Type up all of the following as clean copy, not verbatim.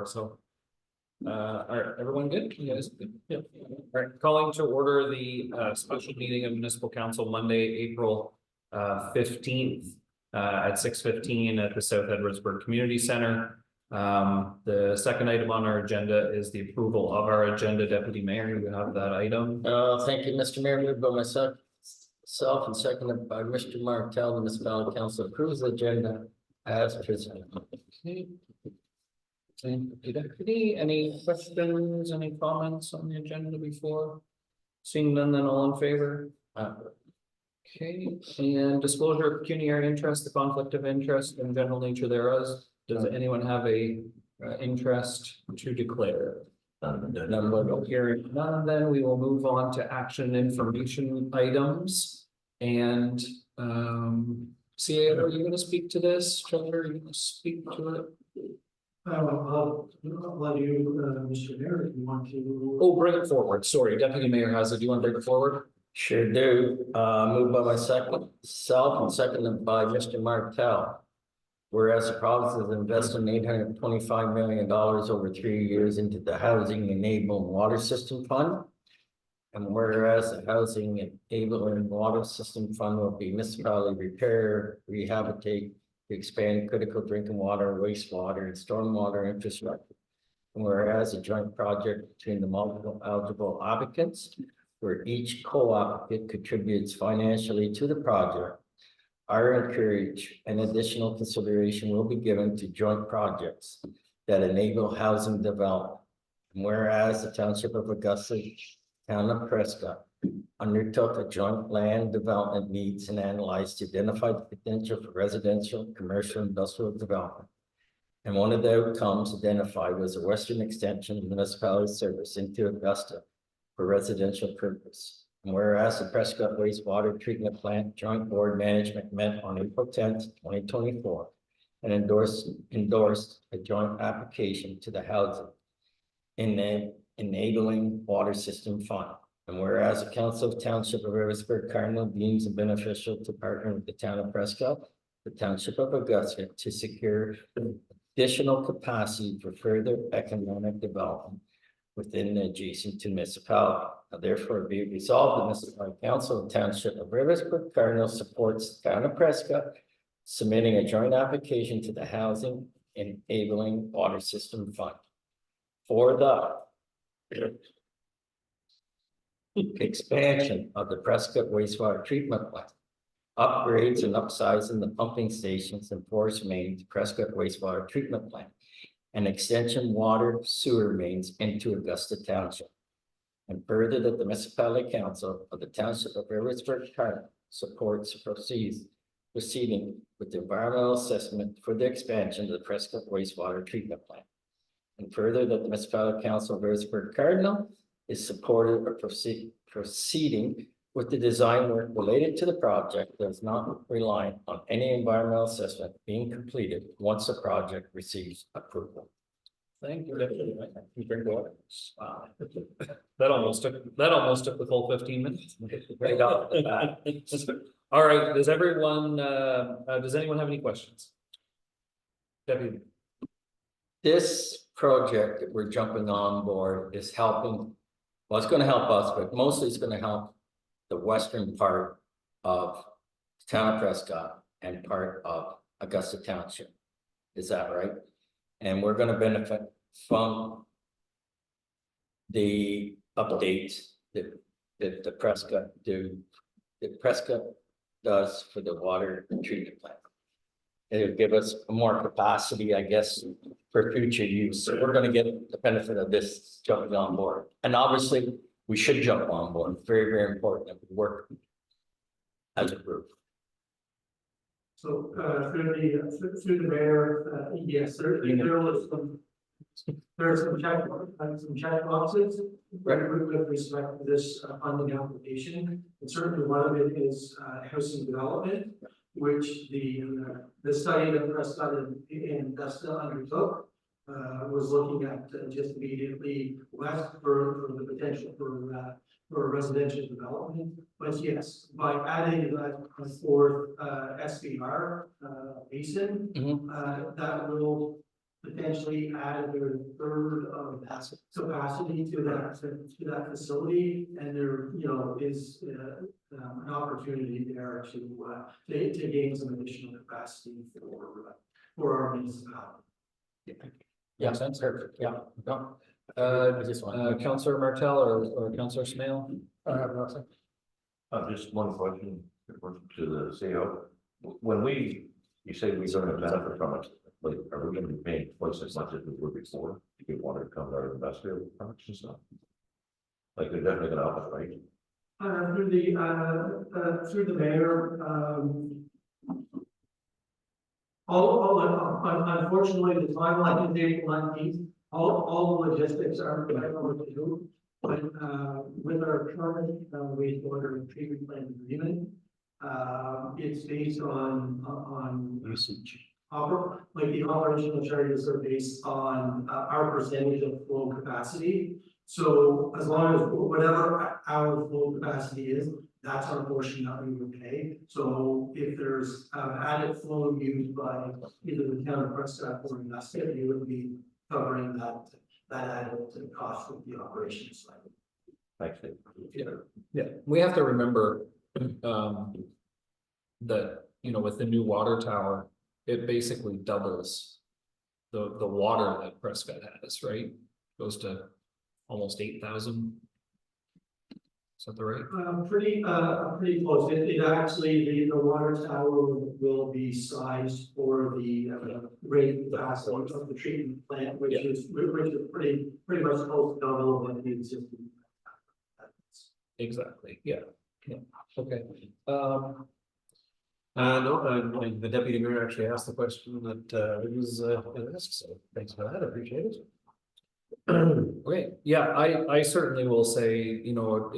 So, all right, everyone good? You guys good? Yep. All right, calling to order the special meeting of municipal council Monday, April 15th at 6:15 at the South Edwardsburg Community Center. The second item on our agenda is the approval of our agenda. Deputy Mayor, you have that item. Thank you, Mr. Mayor. Moved by myself and seconded by Mr. Martel. The municipality council approves the agenda as presented. Okay. Deputy, any questions, any comments on the agenda before? Seeing none, then all in favor? Okay, and disclosure of pecuniary interest, the conflict of interest and general nature thereof. Does anyone have a interest to declare? None. Hearing none, then we will move on to action information items. And CA, are you going to speak to this? Trevor, are you going to speak to it? I'll let you, Mr. Mayor, if you want to. Oh, bring it forward. Sorry, Deputy Mayor has it. Do you want to bring it forward? Sure do. Moved by myself and seconded by Mr. Martel. Whereas the province is investing $825 million over 3 years into the Housing Enabling Water System Fund. And whereas the Housing Enabling Water System Fund will be municipality repair, rehabilitate, to expand critical drinking water, wastewater, and stormwater infrastructure. And whereas a joint project between the multiple eligible applicants, where each co-applicant contributes financially to the project, are encouraged and additional consideration will be given to joint projects that enable housing development. And whereas the Township of Augusta, Town of Prescott, undertook a joint land development needs and analyzed to identify the potential for residential, commercial, industrial development. And one of the outcomes identified was a western extension of municipality service into Augusta for residential purpose. And whereas the Prescott Wastewater Treatment Plant Joint Board Management met on April 10th, 2024, and endorsed a joint application to the Housing Enabling Water System Fund. And whereas the Council of Township of Edwardsburg Cardinal deems it beneficial to partner with the Town of Prescott, the Township of Augusta, to secure additional capacity for further economic development within the adjacent municipality. Now, therefore, be resolved, the municipal council of Township of Edwardsburg Cardinal supports the Town of Prescott submitting a joint application to the Housing Enabling Water System Fund for the expansion of the Prescott wastewater treatment plant, upgrades and upsizing the pumping stations and force main to Prescott wastewater treatment plant, and extension water sewer mains into Augusta Township. And further, that the municipality council of the Township of Edwardsburg Cardinal supports proceeding with the environmental assessment for the expansion of the Prescott wastewater treatment plant. And further, that the municipality council of Edwardsburg Cardinal is supportive of proceeding with the design work related to the project that is not reliant on any environmental assessment being completed once the project receives approval. Thank you, Deputy. You drink water. Wow. That almost took the full 15 minutes. Right off the bat. All right, does anyone have any questions? Deputy. This project that we're jumping on board is helping, well, it's going to help us, but mostly it's going to help the western part of the Town of Prescott and part of Augusta Township. Is that right? And we're going to benefit from the updates that the Prescott does for the water treatment plant. It'll give us more capacity, I guess, for future use. So we're going to get the benefit of this jumping on board. And obviously, we should jump on board. Very, very important that we work as a group. So through the mayor, yes, there are some check boxes with respect to this funding application. And certainly one of it is housing development, which the study that Prescott and Augusta undertook was looking at just immediately west for the potential for residential development. But yes, by adding that fourth SBR basin, that will potentially add their third of capacity to that facility. And there, you know, is an opportunity there to gain some additional capacity for our municipality. Yeah, sense, perfect, yeah. No. I just want. Councillor Martel or Councillor Smale? I have nothing. Just one question to the CEO. When you say we're gonna benefit from it, like, are we gonna be paying twice as much as we were before? If we wanted to come to our industrial parks and stuff? Like, they're definitely gonna help us, right? Through the mayor, unfortunately, the timeline is April 19th. All the logistics are over to do. But with our current wastewater treatment plant agreement, it's based on Usage. like the operational charges are based on our percentage of flow capacity. So as long as whatever our flow capacity is, that's our portion that we would pay. So if there's added flow used by either the town of Prescott or Augusta, you would be covering that added cost of the operations side. Thanks, Dave. Yeah, we have to remember, that, you know, with the new water tower, it basically doubles the water that Prescott has, right? Goes to almost 8,000. Is that the right? Pretty close. It actually, the water tower will be sized for the rate capacity of the treatment plant, which is pretty much close to double what the existing. Exactly, yeah, okay. No, the deputy mayor actually asked the question that it was asked, so thanks for that, I appreciate it. Okay, yeah, I certainly will say, you know,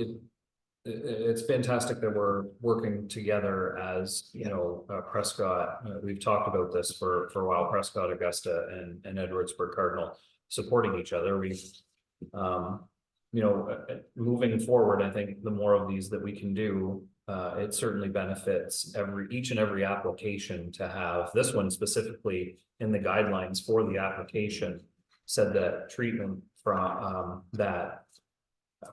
it's fantastic that we're working together as, you know, Prescott. We've talked about this for a while, Prescott, Augusta and Edwardsburg Cardinal supporting each other. We've, you know, moving forward, I think the more of these that we can do, it certainly benefits each and every application to have this one specifically in the guidelines for the application said that treatment from that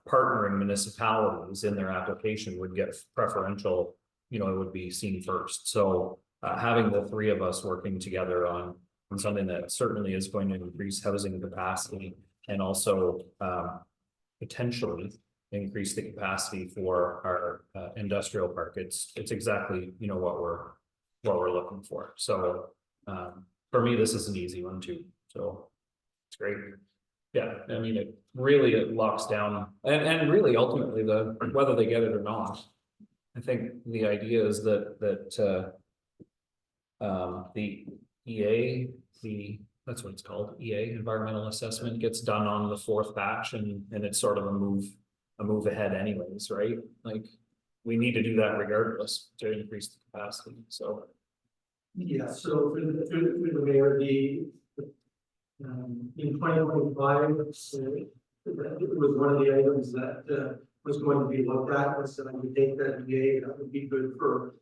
partnering municipalities in their application would get preferential, you know, it would be seen first. So having the three of us working together on something that certainly is going to increase housing capacity and also potentially increase the capacity for our industrial park. It's exactly, you know, what we're looking for. So for me, this is an easy one too. So it's great. Yeah, I mean, it locks down and really ultimately whether they get it or not. I think the idea is that the EA, that's what it's called, EA, environmental assessment, gets done on the fourth batch and it's sort of a move ahead anyways, right? Like we need to do that regardless to increase the capacity, so. Yeah, so through the mayor, in 2025, it was one of the items that was going to be looked at, was that I would take that EA, that would be good for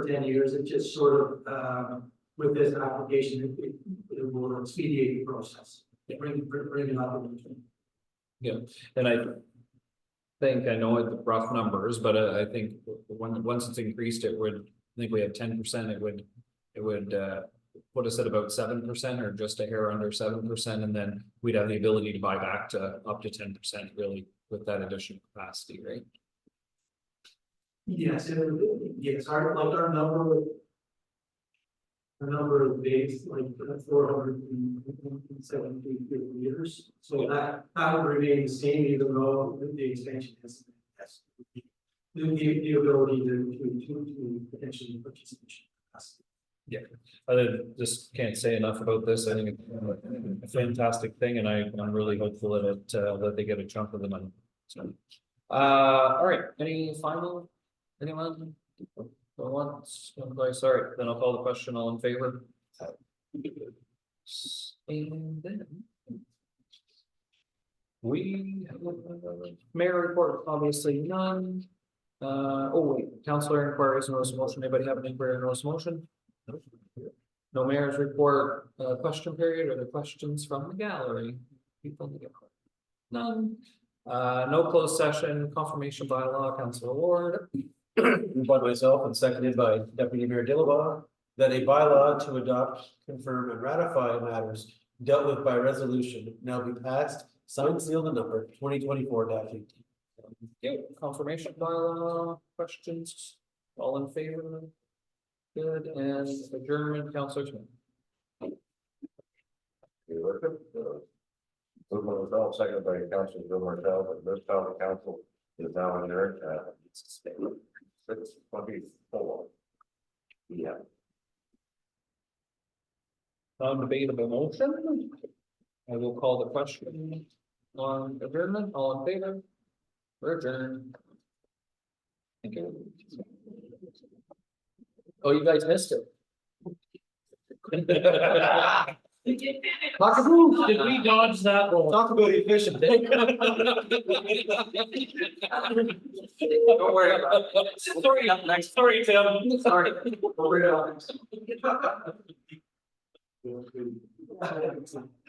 10 years. It just sort of, with this application, it will expedite the process. Bring it up. Yeah, and I think, I know the rough numbers, but I think once it's increased, I think we have 10%, it would put us at about 7% or just a hair under 7%, and then we'd have the ability to buy back to up to 10% really with that additional capacity, right? Yes, our number is based like 470 meters, so that would remain the same even though the expansion has the ability to potentially purchase additional capacity. Yeah, I just can't say enough about this. I think it's a fantastic thing, and I'm really hopeful that that they get a chunk of the money. So, all right. Anyone? Go once, sorry. Then I'll call the question. All in favor? And then we have mayor report. Obviously none. Oh wait, councillor inquiries, notice of motion. Anybody have an inquiry or notice of motion? No mayor's report, question period, or the questions from the gallery, people in the gallery. None, no closed session, confirmation by law, Council Ward. Moved by myself and seconded by Deputy Mayor Dillabaugh, that a bylaw to adopt, confirm, and ratify matters dealt with by resolution now be passed, signed, sealed, and numbered 2024-18. Confirmation by law, questions, all in favor? Good, and adjournment, Councilor Smith. Moved by myself, seconded by Councilor Bill Martell, that this town council is now adjourned at 6:24. Yeah. Non-debatable motion. I will call the question on adjournment, all in favor? We're adjourned. Thank you. Oh, you guys missed it. Cockaboo, did we dodge that? Talk about efficient. Don't worry about it. Story up next, story, Tim, sorry. We're